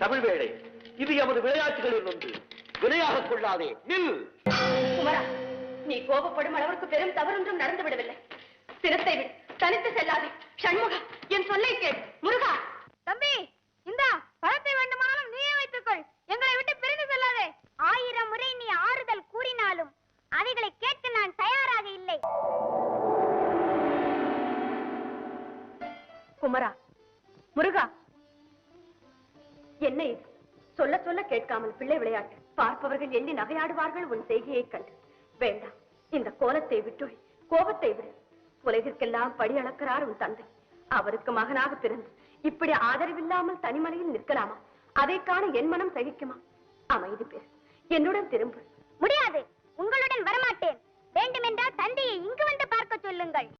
தமிழ் வேளை, இது எமது விளையாட்டுகளில் ஒன்று. வினையாக கொள்ளாதே, நில். குமரா, நீ கோபப்படும் அளவுக்கு பெரும் தவறொன்றும் நடந்து விடவில்லை. சிரத்தை விடு, தனித்து செல்லாதே. சண்முகா, என் சொல்லை கேள். முருகா, தம்பி, இந்தா பழத்தை வேண்டுமானாலும் நீயே வைத்துக்கொள். எங்களை விட்டு பிரிந்து செல்லாதே. 1000 முறை நீ ஆறுதல் கூறினாலும் அவைகளை கேட்க நான் தயாராக இல்லை. குமரா, முருகா, என்ன இது? சொல்ல சொல்ல கேட்காமல் பிள்ளை விளையாட்டு. பார்ப்பவர்கள் எண்ணி நகையாடுவார்கள் உன் செய்கையை கண்டு. வேண்டாம், இந்த கோலத்தை விட்டொழி, கோபத்தை விடு. உலகிற்கெல்லாம் படி அளக்கிறார் உன் தந்தை. அவருக்கு மகனாக பிறந்து இப்படி ஆதரவில்லாமல் தனிமலையில் நிற்கலாமா? அதை காண என் மனம் சகிக்குமா? அமைதி பேசு, என்னுடன் திரும்பு. முடியாது, உங்களுடன் வரமாட்டேன். வேண்டுமென்றால் தந்தையை இங்கு வந்து பார்க்க சொல்லுங்கள்.